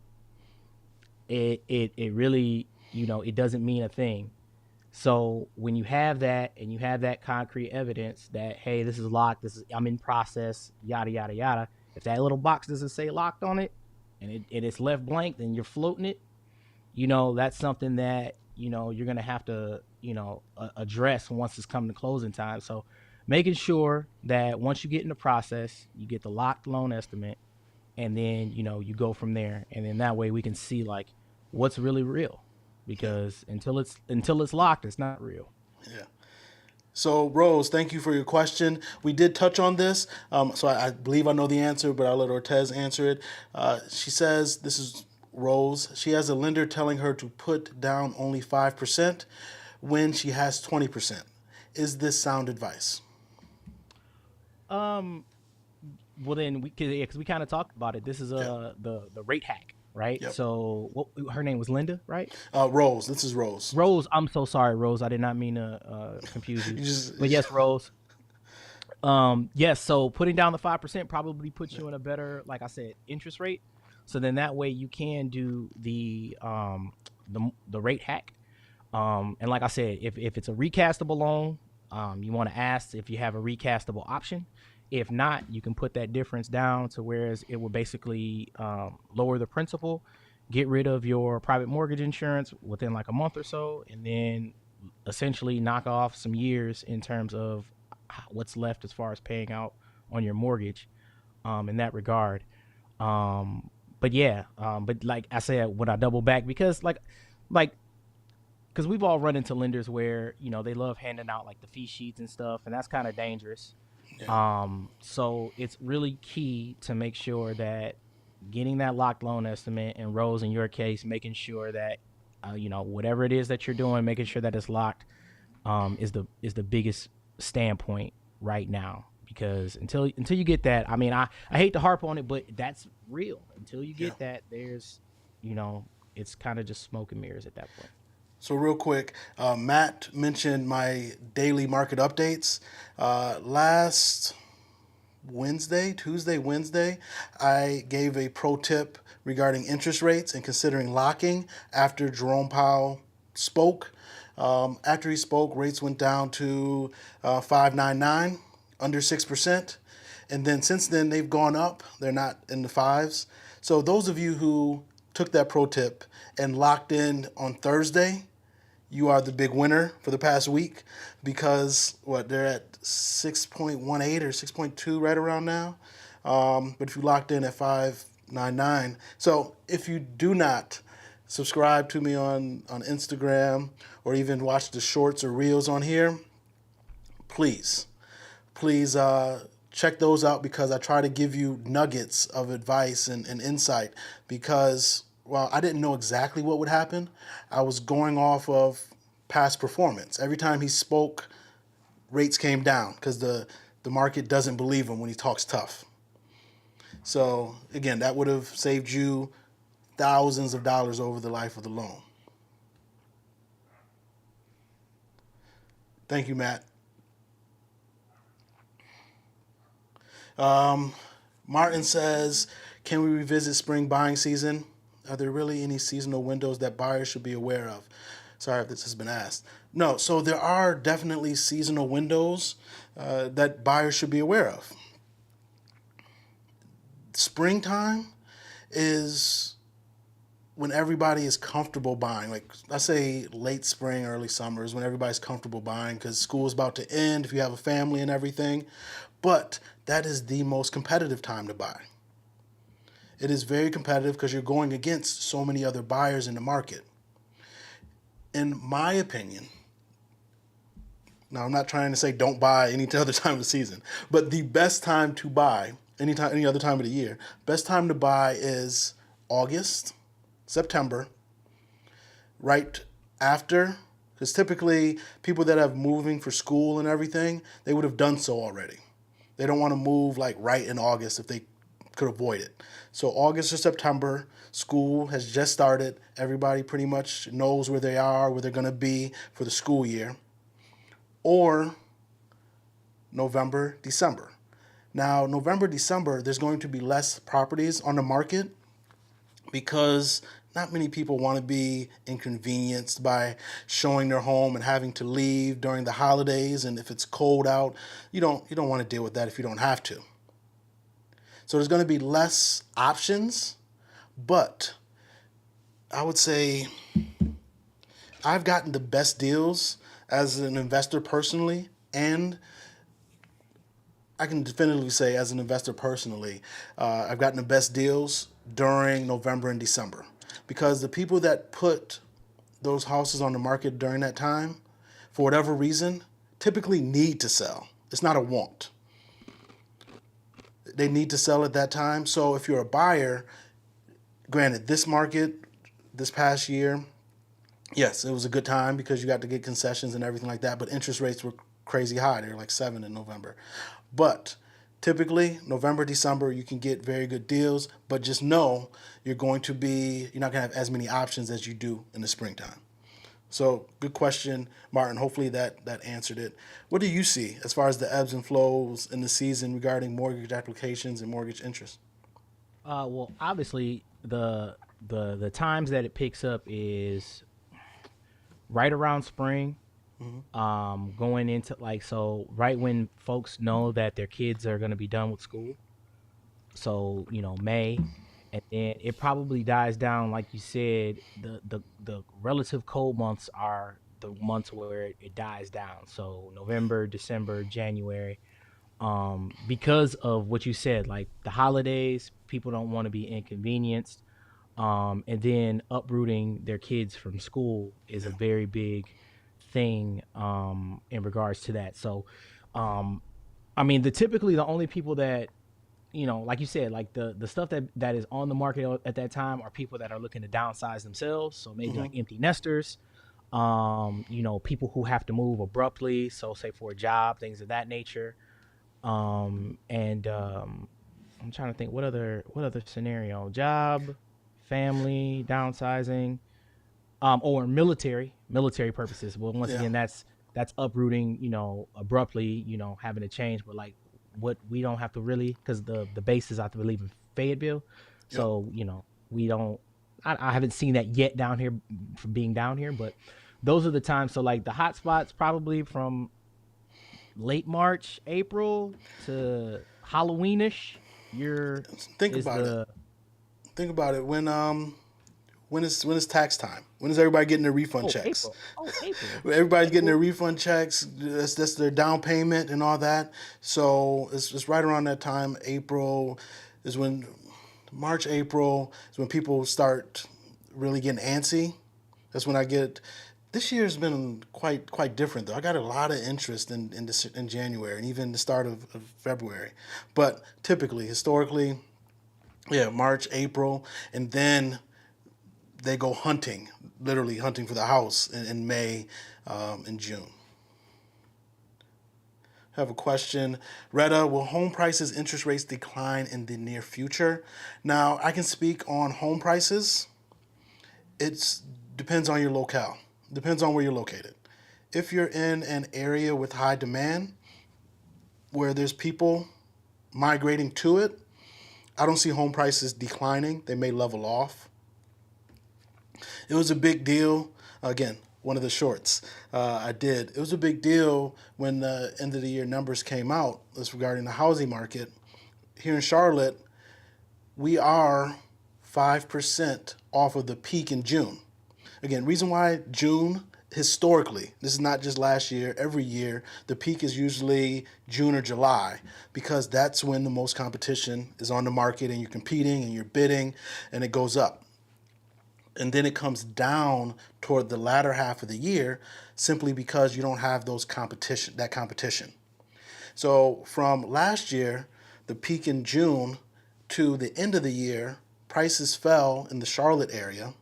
it really, it doesn't mean a thing. So when you have that and you have that concrete evidence that, hey, this is locked, I'm in process, yada yada yada. If that little box doesn't say locked on it, and it's left blank, then you're floating it. That's something that you're gonna have to address once it's come to closing time. So making sure that once you get in the process, you get the locked loan estimate, and then you go from there, and then that way we can see like what's really real, Yeah. because until it's locked, it's not real. Yeah. So, Rose, thank you for your question. We did touch on this, so I believe I know the answer, but I'll let Ortez answer it. She says, this is Rose, she has a lender telling her to put down only 5% when she has 20%. Is this sound advice? um well, then because we kind of talked about it. This is Yeah. the rate hack, right? Yep. So what, her name was Linda, right? Rose, this is Rose. Rose. I'm so sorry, Rose. I did not mean to confuse you. You just, But yes, Rose. Yes. So putting down the 5% probably puts yeah. you in a better, like I said, interest rate. So then that way you can do the rate hack. And like I said, if it's a recastable loan, you want to ask if you have a recastable option. If not, you can put that difference down to whereas it will basically lower the principal, get rid of your private mortgage insurance within like a month or so, and then essentially knock off some years in terms of what's left as far as paying out on your mortgage, in that regard. But yeah, but like I said, when I double back, because like because we've all run into lenders where they love handing out like the fee sheets and stuff, and that's kind of dangerous. Yeah. So it's really key to make sure that getting that locked loan estimate, and Rose, in your case, making sure that whatever it is that you're doing, making sure that it's locked, is the biggest standpoint right now. Because until you get that, I mean, I hate to harp on it, but that's real. Until you Yeah. get that, there's you know it's kind of just smoke and mirrors at that point. So real quick, Matt mentioned my daily market updates. Last Tuesday, Wednesday, I gave a pro tip regarding interest rates and considering locking after Jerome Powell spoke. After he spoke, rates went down to 5.99, under 6%. And then since then, they've gone up. They're not in the fives. So those of you who took that pro tip and locked in on Thursday, you are the big winner for the past week because they're at 6.18 or 6.2 right around now. But if you locked in at 5.99, so if you do not subscribe to me on Instagram or even watch the shorts or reels on here, please, please check those out because I try to give you nuggets of advice and insight because while I didn't know exactly what would happen, I was going off of past performance. Every time he spoke, rates came down because the market doesn't believe him when he talks tough. So again, that would have saved you thousands of dollars over the life of the loan. Thank you, Matt. Martin says, can we revisit spring buying season? Are there really any seasonal windows that buyers should be aware of? Sorry if this has been asked. No, so there are definitely seasonal windows that buyers should be aware of. Springtime is when everybody is comfortable buying. Like I say late spring, early summer is when everybody's comfortable buying because school is about to end if you have a family and everything. But that is the most competitive time to buy. It is very competitive because you're going against so many other buyers in the market. In my opinion, now I'm not trying to say don't buy any other time of the season, but the best time to buy any other time of the year, best time to buy is August, September, right after, because typically people that have moving for school and everything, they would have done so already. They don't want to move like right in August if they could avoid it. So August or September, school has just started. Everybody pretty much knows where they are, where they're going to be for the school year. Or November, December. Now, November, December, there's going to be less properties on the market because not many people want to be inconvenienced by showing their home and having to leave during the holidays. And if it's cold out, you don't want to deal with that if you don't have to. So there's going to be less options, but I would say I've gotten the best deals as an investor personally, and I can definitively say as an investor personally, I've gotten the best deals during November and December because the people that put those houses on the market during that time, for whatever reason, typically need to sell. It's not a want. They need to sell at that time. So if you're a buyer, granted, this market, this past year, yes, it was a good time because you got to get concessions and everything like that, but interest rates were crazy high. They were like 7 in November. But typically, November, December, you can get very good deals, but just know you're not going to have as many options as you do in the springtime. So good question, Martin. Hopefully that answered it. What do you see as far as the ebbs and flows in the season regarding mortgage applications and mortgage interest? Well, obviously the times that it picks up is right around spring, going into right when folks know that their kids are going to be done with school. So May, and then it probably dies down, like you said. The relative cold months are the months where it dies down. So November, December, January, because of what you said, like the holidays, people don't want to be inconvenienced. And then uprooting their kids from school is a very big thing in regards to that. So, I mean, typically the only people that like you said, like the stuff that is on the market at that time are people that are looking to downsize themselves. So maybe like empty nesters, people who have to move abruptly. So say for a job, things of that nature. And I'm trying to think what other scenario: job, family, downsizing, or military purposes. Well, once Yeah. again, that's uprooting, abruptly, having to change. But like what we don't have to really, because the base is, I believe, in Fayetteville, Yep. so we don't. I haven't seen that yet down here from being down here, but those are the times. So like the hot spots probably from late March, April to Halloweenish. Your Think is about it. the Think about it. When is tax time? When is everybody getting their refund Oh, checks? April. Oh, April. Everybody's getting their April. refund checks. That's their down payment and all that. So it's right around that time. April is when March, April is when people start really getting antsy. That's when I get. This year's been quite different though. I got a lot of interest in January and even the start of February, but typically historically, yeah, March, April, and then they go hunting, literally hunting for the house in May and June. I have a question. Retta, will home prices interest rates decline in the near future? Now, I can speak on home prices. It depends on your locale. Depends on where you're located. If you're in an area with high demand, where there's people migrating to it, I don't see home prices declining. They may level off. It was a big deal. Again, one of the shorts I did. It was a big deal when the end of the year numbers came out. This regarding the housing market here in Charlotte. We are 5% off of the peak in June. Again, reason why June historically, this is not just last year, every year, the peak is usually June or July because that's when the most competition is on the market and you're competing and you're bidding and it goes up. And then it comes down toward the latter half of the year simply because you don't have that competition. So from last year, the peak in June to the end of the year, prices fell in the Charlotte area.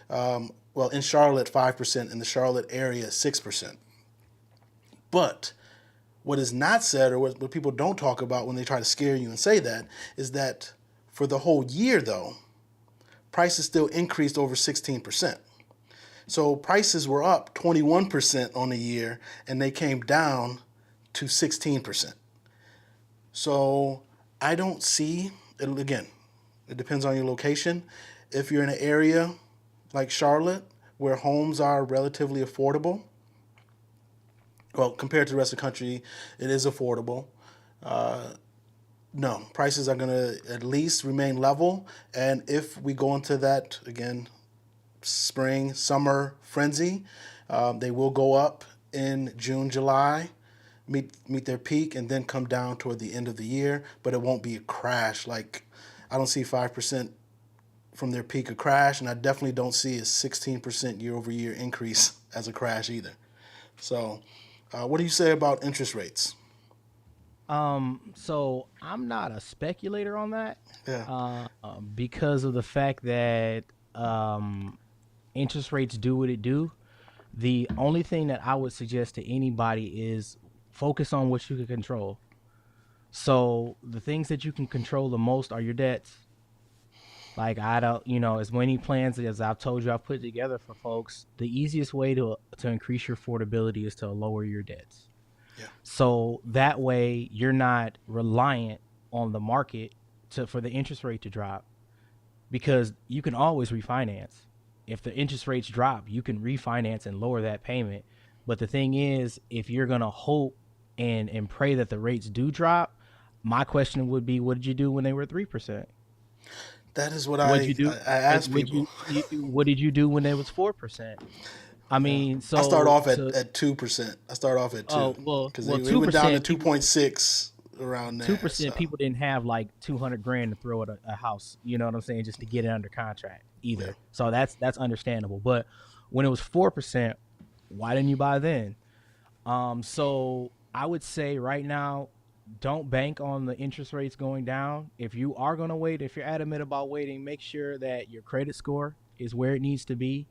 Well, in Charlotte, 5%, in the Charlotte area, 6%. But What is not said, or what people don't talk about when they try to scare you and say that, is that for the whole year, though, prices still increased over 16%. So prices were up 21% on the year, and they came down to 16%. So I don't see, again, it depends on your location. If you're in an area like Charlotte, where homes are relatively affordable, well, compared to the rest of the country, it is affordable. No, prices are going to at least remain level. And if we go into that, again, spring, summer frenzy, they will go up in June, July, meet their peak, and then come down toward the end of the year. But it won't be a crash. Like, I don't see 5% from their peak a crash, and I definitely don't see a 16% year over year increase as a crash either. So, what do you say about interest rates? So I'm not a speculator on that, Yeah. because of the fact that interest rates do what it do. The only thing that I would suggest to anybody is focus on what you can control. So the things that you can control the most are your debts. Like, I don't, as many plans as I've told you I've put together for folks, the easiest way to increase your affordability is to lower your debts. Yeah. So that way you're not reliant on the market for the interest rate to drop, because you can always refinance. If the interest rates drop, you can refinance and lower that payment. But the thing is, if you're going to hope and pray that the rates do drop, my question would be, what did you do when they were 3%? That is what What did I, you do? I ask Would people. what did you do when it was 4%? I Yeah. mean, I start so off at 2%. I start off at oh 2 well, because well, it two went down to percent people 2.6 around there. 2% So people didn't have like 200 grand to throw at a house. You know what I'm saying? Just to get it under contract yeah, either. So that's understandable. But when it was 4%, why didn't you buy then? So I would say right now, don't bank on the interest rates going down. If you are going to wait, if you're adamant about waiting, make sure that your credit score is where it needs to be.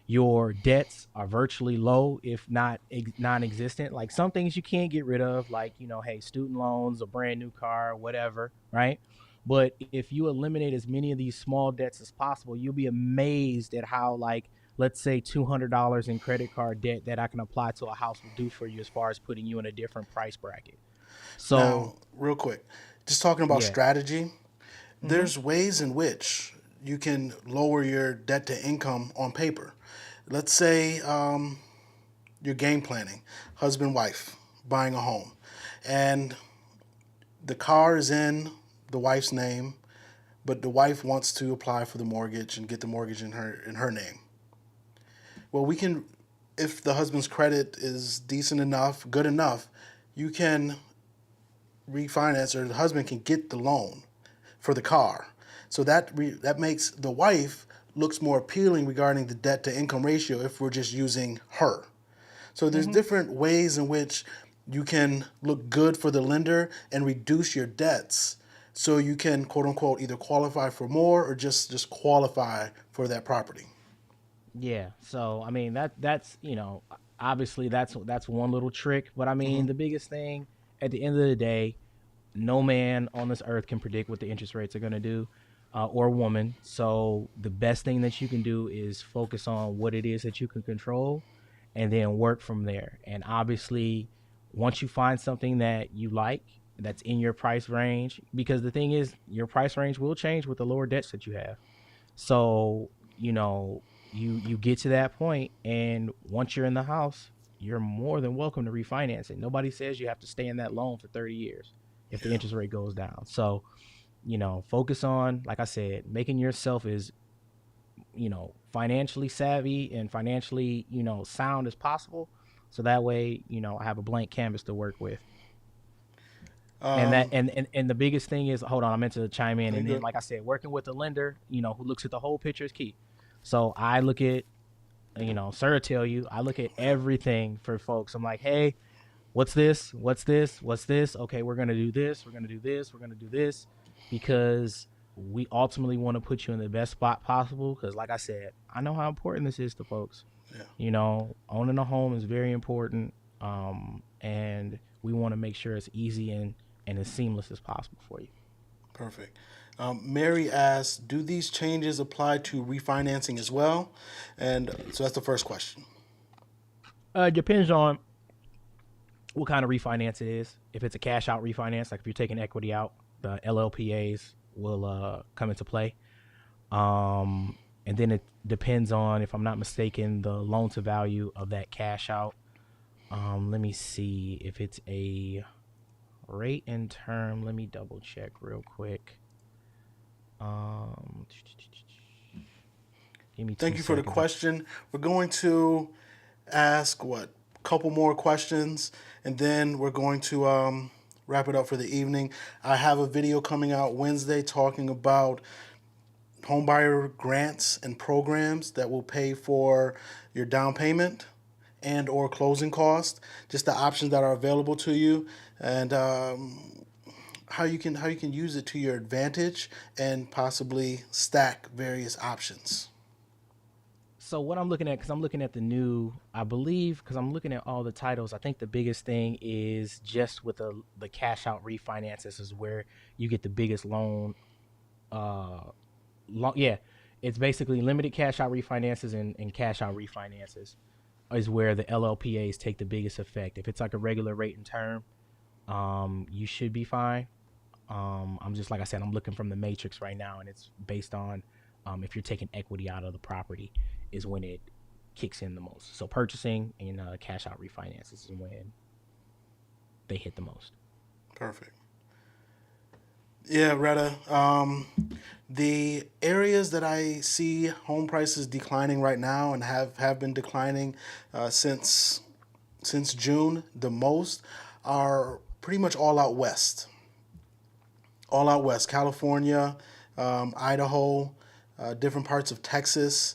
Your debts are virtually low, if not non-existent. Like, some things you can't get rid of, like, hey, student loans, a brand new car, whatever, right? But if you eliminate as many of these small debts as possible, you'll be amazed at how, like, let's say $200 in credit card debt that I can apply to a house will do for you, as far as putting you in a different price bracket. So, now, real quick, just talking about yeah. strategy, Mm-hmm. there's ways in which you can lower your debt to income on paper. Let's say you're game planning, husband, wife, buying a home, and the car is in the wife's name, but the wife wants to apply for the mortgage and get the mortgage in her name. Well, we can, if the husband's credit is decent enough, good enough, you can refinance, or the husband can get the loan for the car. So that makes the wife looks more appealing regarding the debt to income ratio if we're just using her. So there's Mm-hmm. different ways in which you can look good for the lender and reduce your debts, so you can, quote unquote, either qualify for more or just qualify for that property. Yeah. So I mean, that's obviously that's one little trick, but I Hmm. mean, the biggest thing at the end of the day, no man on this earth can predict what the interest rates are going to do, or woman. So the best thing that you can do is focus on what it is that you can control, and then work from there. And obviously, once you find something that you like, that's in your price range, because the thing is, your price range will change with the lower debts that you have. So, you get to that point, and once you're in the house, you're more than welcome to refinance it. Nobody says you have to stay in that loan for 30 years if the Yeah. interest rate goes down. So, focus on, like I said, making yourself as, financially savvy and financially, sound as possible. So that way, I have a blank canvas to work with. And that Um, and the biggest thing is, hold on, I meant to chime in. you And then, good? like I said, working with a lender, who looks at the whole picture is key. So I look at, sir, tell you, I look at everything for folks. I'm like, hey, what's this? What's this? What's this? Okay, we're gonna do this. We're gonna do this. We're gonna do this, because we ultimately want to put you in the best spot possible. Because, like I said, I know how important this is to folks. Yeah. Owning a home is very important. And we want to make sure it's easy and as seamless as possible for you. Perfect. Mary asks, do these changes apply to refinancing as well? And so that's the first question. It depends on what kind of refinance it is. If it's a cash out refinance, like if you're taking equity out, the LLPAs will come into play. And then it depends on, if I'm not mistaken, the loan to value of that cash out. Let me see if it's a rate and term. Let me double check real quick. Give me 2 Thank you for the seconds. question. We're going to ask a couple more questions, and then we're going to wrap it up for the evening. I have a video coming out Wednesday talking about homebuyer grants and programs that will pay for your down payment and or closing cost, just the options that are available to you, and how you can use it to your advantage and possibly stack various options. So what I'm looking at, because I'm looking at the new, I believe, because I'm looking at all the titles, I think the biggest thing is just with the cash out refinances is where you get the biggest loan. Yeah, it's basically limited cash out refinances and cash out refinances is where the LLPAs take the biggest effect. If it's like a regular rate and term, you should be fine. I'm just, like I said, I'm looking from the matrix right now, and it's based on if you're taking equity out of the property is when it kicks in the most. So purchasing and cash out refinances is when they hit the most. Perfect. Yeah, Retta. The areas that I see home prices declining right now and have been declining since June the most are pretty much all out west. All out west, California, Idaho, different parts of Texas,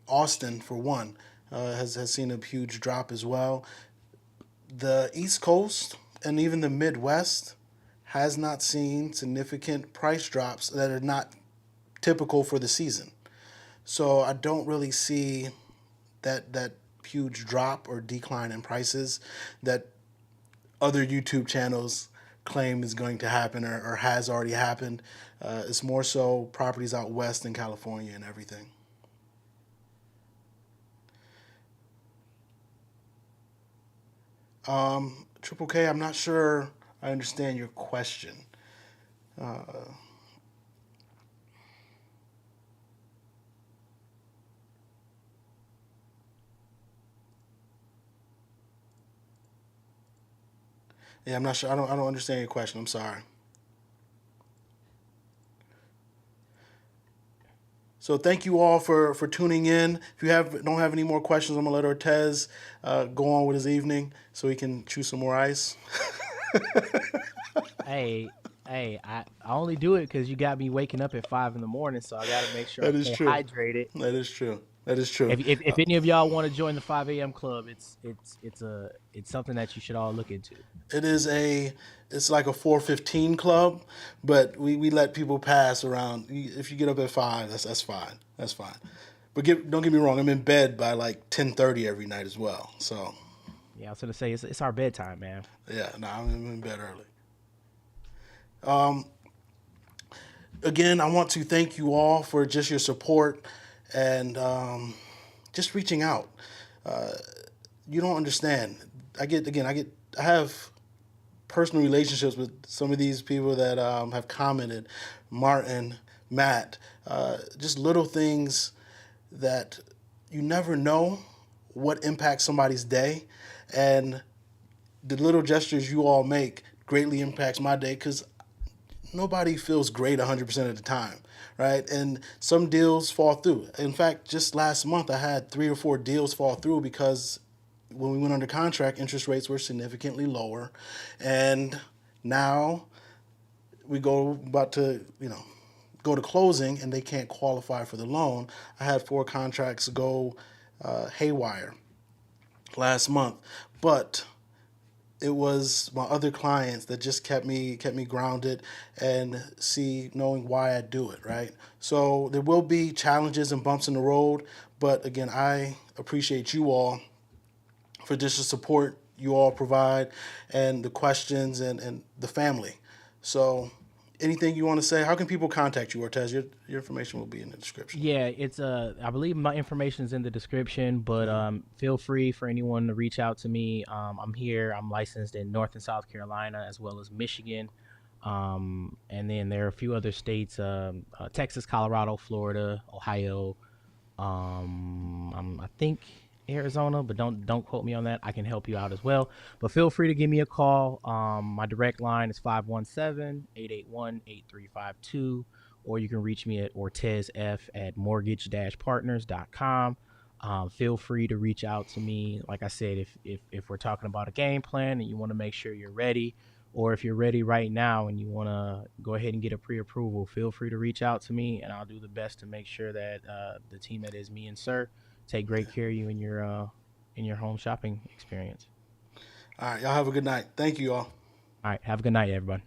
Austin for one, has seen a huge drop as well. The East Coast and even the Midwest has not seen significant price drops that are not typical for the season. So I don't really see that huge drop or decline in prices that other YouTube channels claim is going to happen or has already happened. It's more so properties out west in California and everything. Triple K, I'm not sure I understand your question. Uh, yeah, I'm not sure. I don't understand your question. I'm sorry. So thank you all for tuning in. If you don't have any more questions, I'm gonna let Ortez go on with his evening so he can chew some more ice. Hey, I only do it because you got me waking up at 5 in the morning, so I got to make sure I That is stay true. hydrated. That is true. That is true. If any of y'all want to join the 5 a.m. club, it's something that you should all look into. It is it's like a 4:15 club, but we let people pass around. If you get up at 5, that's fine. That's fine. But don't get me wrong. I'm in bed by like 10:30 every night as well. So Yeah, I was gonna say it's our bedtime, man. yeah, no, I'm in bed early. Again, I want to thank you all for just your support and just reaching out. You don't understand. I have personal relationships with some of these people that have commented, Martin, Matt, just little things that you never know what impacts somebody's day, and the little gestures you all make greatly impacts my day because nobody feels great 100% of the time, right? And some deals fall through. In fact, just last month I had 3 or 4 deals fall through because when we went under contract, interest rates were significantly lower, and now we go to closing and they can't qualify for the loan. I had 4 contracts go haywire last month, but it was my other clients that just kept me grounded and knowing why I do it, right? So there will be challenges and bumps in the road, but again, I appreciate you all for just the support you all provide and the questions and the family. So, anything you want to say? How can people contact you, Ortez? Your information will be in the description. Yeah, it's I believe my information is in the description, but feel free for anyone to reach out to me. I'm here. I'm licensed in North and South Carolina as well as Michigan. And then there are a few other states, Texas, Colorado, Florida, Ohio, I think Arizona, but don't quote me on that. I can help you out as well. But feel free to give me a call. My direct line is 517-881-8352, or you can reach me at ortezf at mortgage-partners.com. Feel free to reach out to me. Like I said, if we're talking about a game plan and you want to make sure you're ready, or if you're ready right now and you want to go ahead and get a pre-approval, feel free to reach out to me, and I'll do the best to make sure that the team that is me and Sir take great care of you in your home shopping experience. All right, y'all have a good night. Thank you all. All right, have a good night, everybody.